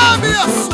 Mwami Yesu.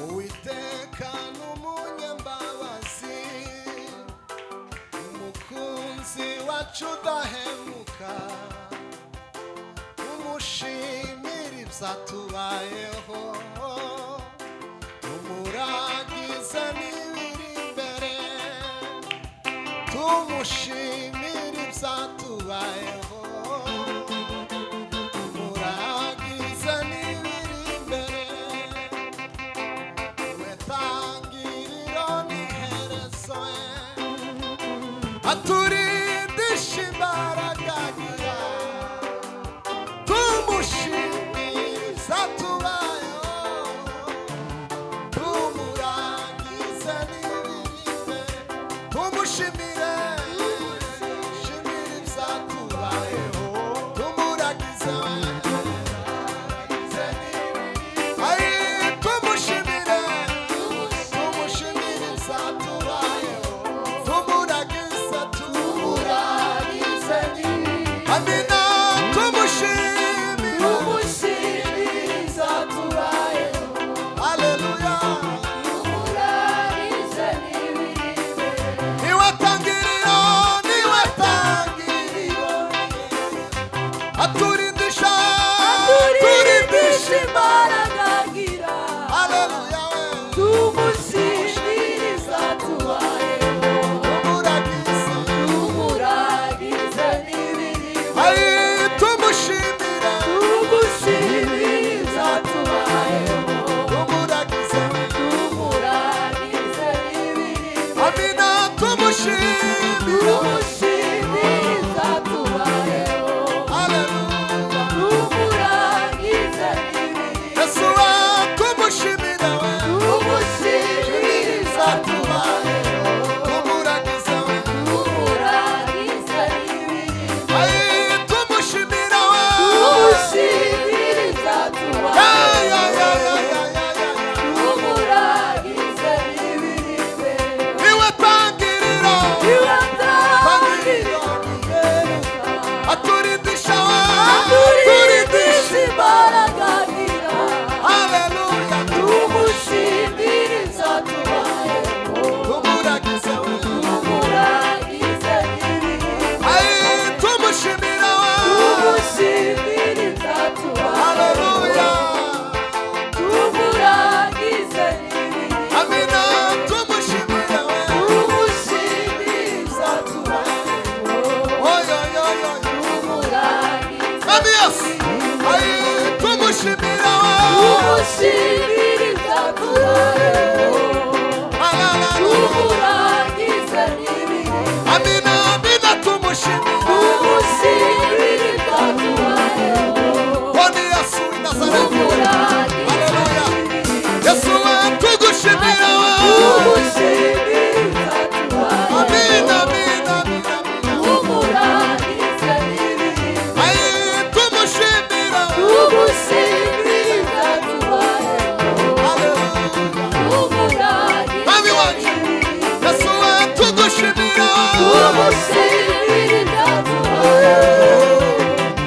Uwiteka n'umunyambabazi, umukunzi wacu udahemuka, umushimira ibyatubayeho, umuragiza n'ibiri imbere, tumushimira ibyatubayeho, umuragiza n'ibiri imbere, aturindisha imbaraga agira, tumushimiriza tubayeho, tumurangize n'ibiribe, tumushimire, shimiriza tubayeho, tumuragize ayi, tumushimire, tumushimiriza tubayeho, tumuragize, tumuragize amina, tumushimire, tumushimiriza tubayeho, haleluya, tumuragize n'ibiribe, niwe tangiriro, niwe tangiriro, aturindisha, turindisha imbaraga agira, haleluya, tumushimiriza tubayeho, tumuragize, tumuragize n'ibiribe, ayi, tumushimire, tumushimiriza tubayeho, tumuragize, tumuragize n'ibiribe, amina, tumushimire, tumushimiriza tubayeho, haleluya, tumuragize n'ibiribe, yesu we, tumushimire we, tumushimiriza tubayeho, tumuragize we, tumuragize n'ibiribe, ayi, tumushimire we, tumushimiriza tubayeho, ya, ya, ya, ya, ya, ya, ya. tumuragize n'ibiribe, niwe tangiriro, iwe tangiriro n'iheruka, aturindisha we, turindisha imbaraga agira, haleluya, tumushimiriza tubayeho, tumuragize we, tumuragize n'ibiribe, ayi, tumushimire we, tumushimiriza tubayeho, haleluya, tumuragize n'ibiribe, amina, tumushimire we, tumushimiriza tubayeho, oyo, yo, yo, yo. tumuragize Ami yesu, ayi, tumushimire we, tumushimiriza tubayeho, la, la, la, la. tumurangize n'ibiribe, amina, amina, tumushimire, tumushimiriza tubayeho, boni yesu w'i Nazareti, tumurangize haleluya, n'ibiribe, yesu we, tugushimire we, tumushimiriza tubayeho, amina, amina, amina, amina, tumurangize n'ibiribe, ayi, tumushimire we, tumushimiriza tubayeho, haleluya, tumurangize Mami wacu, n'ibiribe, yesu we, tugushimire we, tumushimiriza tubayeho,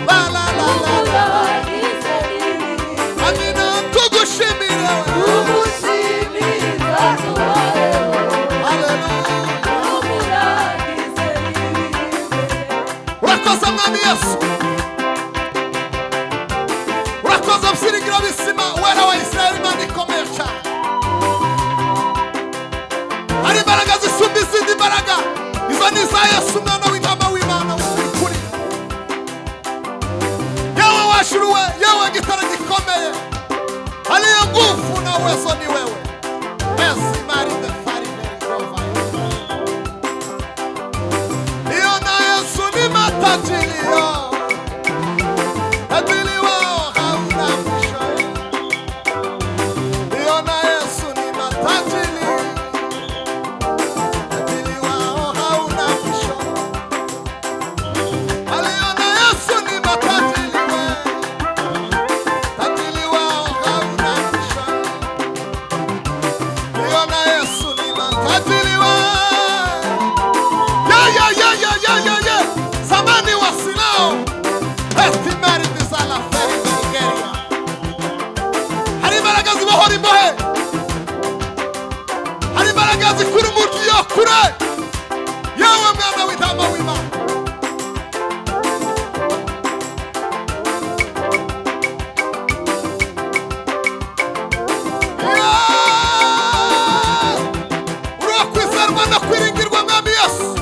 la, la, la, la, la. tumurangize n'ibiribe, amina, tugushimire we, tumushimiriza tubayeho, haleluya, tumurangize n'ibiribe, urakoze mwami yesu, urakoze byiringiro bizima, wera wa Isirayeli, Imana ikomeye cyane, hari imbaraga zisumba izindi mbaraga, izo ni iza yesu umwana w'intama w'imana w'ukuri, yewe washuruwe, yewe gitara gikomeye, aliye nguvu na uwezo ni wewe, Esi mari de fari merikova, iyo na yesu ni matajiriyo, tajiri wao hauna mwisho, iyo na yesu ni matajiri, tajiri wao hauna mwisho, aliyo na yesu ni matajiri we, tajiri wao hauna mwisho, iyo na yesu ni matajiri we, ya, zamani wasilao, estimari bizala feri Nigeria, hari imbaraga zibohora imbohe, hari imbaraga zikura umuntu iyo kure, yewe mwana w'intama w'Imana, uriho kwizerwa no kwiringirwa mwami yesu,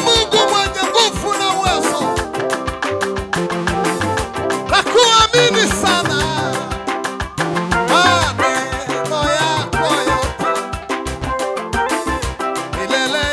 Mungu mwenye nguvu na uwezo, nakuamini sana, maneno yako yote milele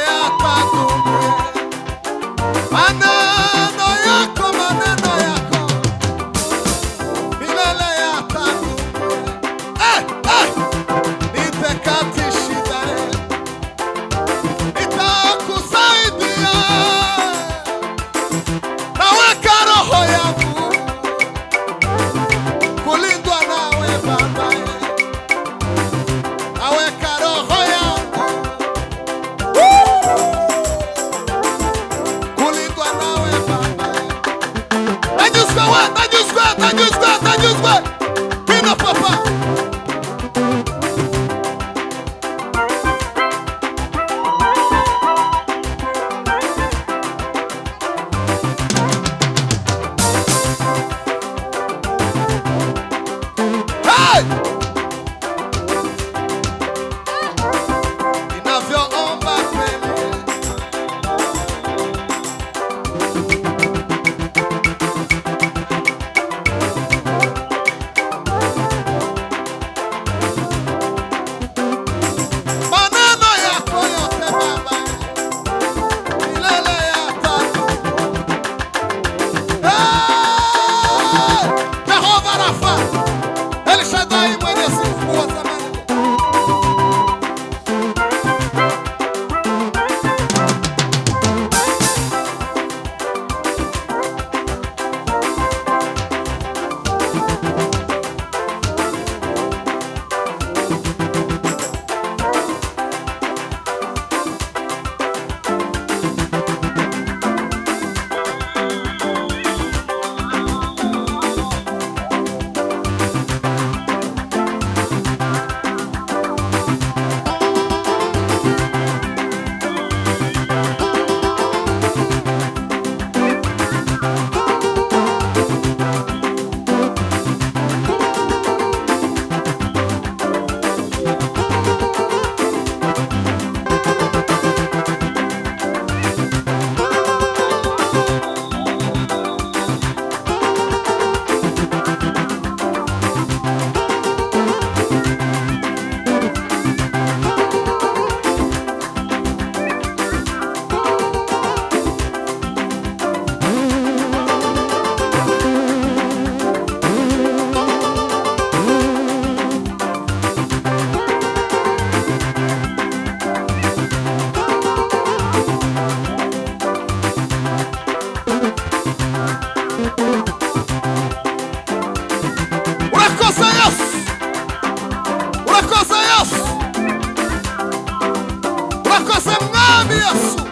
Yesu.